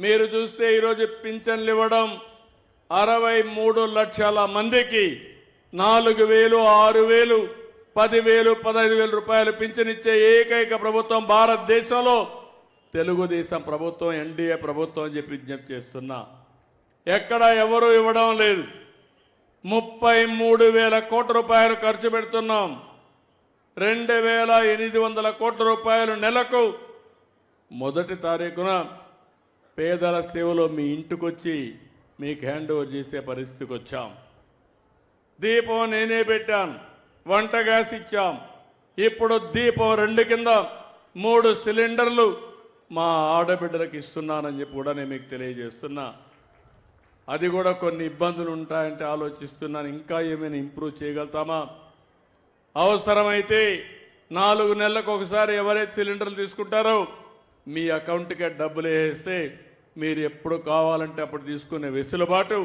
మీరు చూస్తే ఈరోజు పింఛన్లు ఇవ్వడం 63 లక్షల మందికి 4,000, 6,000, 10,000, 15,000 రూపాయలు పింఛన్ ఇచ్చే ఏకైక ప్రభుత్వం భారతదేశంలో తెలుగుదేశం ప్రభుత్వం, ఎన్డీఏ ప్రభుత్వం అని చెప్పి విజ్ఞప్తి చేస్తున్నా. ఎక్కడ ఎవరు ఇవ్వడం లేదు. 33,000 కోట్ల రూపాయలు ఖర్చు పెడుతున్నాం. 2,800 కోట్ల రూపాయలు నెలకు మొదటి తారీఖున పేదల సేవలో మీ ఇంటికొచ్చి మీకు హ్యాండ్ ఓవర్ చేసే పరిస్థితికి వచ్చాం. దీపం నేనే పెట్టాను, వంట గ్యాస్ ఇచ్చాం. ఇప్పుడు దీపం 2 కింద 3 సిలిండర్లు మా ఆడబిడ్డలకు ఇస్తున్నానని చెప్పి కూడా నేను మీకు తెలియజేస్తున్నా. అది కూడా కొన్ని ఇబ్బందులు ఉంటాయంటే ఆలోచిస్తున్నాను, ఇంకా ఏమైనా ఇంప్రూవ్ చేయగలుగుతామా? అవసరమైతే 4 నెలలకు ఒకసారి ఎవరైతే సిలిండర్లు తీసుకుంటారో మీ అకౌంట్కే డబ్బులు వేస్తే మీరు ఎప్పుడు కావాలంటే అప్పుడు తీసుకునే వెసులుబాటు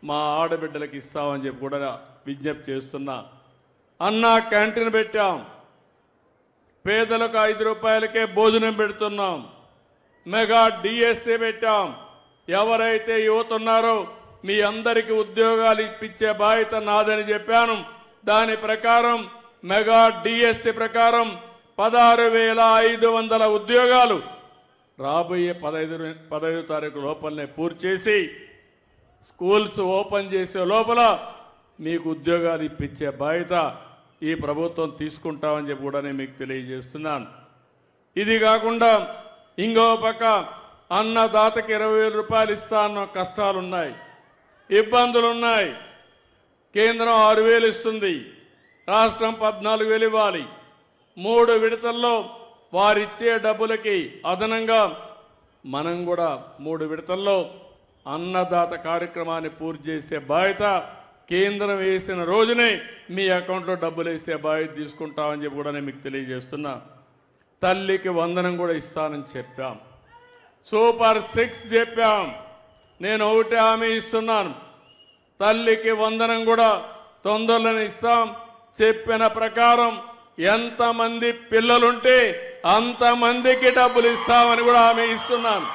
మా ఆడబిడ్డలకు ఇస్తామని చెప్పి కూడా విజ్ఞప్తి చేస్తున్నా. అన్నా క్యాంటీన్ పెట్టాం, పేదలకు 5 రూపాయలకే భోజనం పెడుతున్నాం. మెగా డిఎస్సీ పెట్టాం. ఎవరైతే యువత ఉన్నారో మీ అందరికీ ఉద్యోగాలు ఇప్పించే బాధ్యత నాదని చెప్పాను. దాని ప్రకారం మెగా డిఎస్సీ ప్రకారం 16,500 ఉద్యోగాలు రాబోయే 15 తారీఖు లోపలనే పూర్తి చేసి స్కూల్స్ ఓపెన్ చేసే లోపల మీకు ఉద్యోగాలు ఇప్పించే బాధ్యత ఈ ప్రభుత్వం తీసుకుంటామని చెప్పి కూడా నేను మీకు తెలియజేస్తున్నాను. ఇది కాకుండా ఇంకో పక్క అన్నదాతకి 20,000 రూపాయలు ఇస్తా అన్న కష్టాలున్నాయి, ఇబ్బందులున్నాయి. కేంద్రం 6,000 ఇస్తుంది, రాష్ట్రం 14,000 ఇవ్వాలి. 3 విడతల్లో వారిచ్చే డబ్బులకి అదనంగా మనం కూడా 3 విడతల్లో అన్నదాత కార్యక్రమాన్ని పూర్తి చేసే బాధ్యత కేంద్రం వేసిన రోజునే మీ అకౌంట్లో డబ్బులు వేసే బాధ్యత తీసుకుంటామని చెప్పి కూడా నేను మీకు తెలియజేస్తున్నా. తల్లికి వందనం కూడా ఇస్తానని చెప్పాం. సూపర్ 6 చెప్పాం. నేను ఒకటి హామీ ఇస్తున్నాను, తల్లికి వందనం కూడా తొందరలోనే ఇస్తాం. చెప్పిన ప్రకారం ఎంతమంది పిల్లలుంటే అంతమందికి డబ్బులు ఇస్తామని కూడా హామీ ఇస్తున్నాను.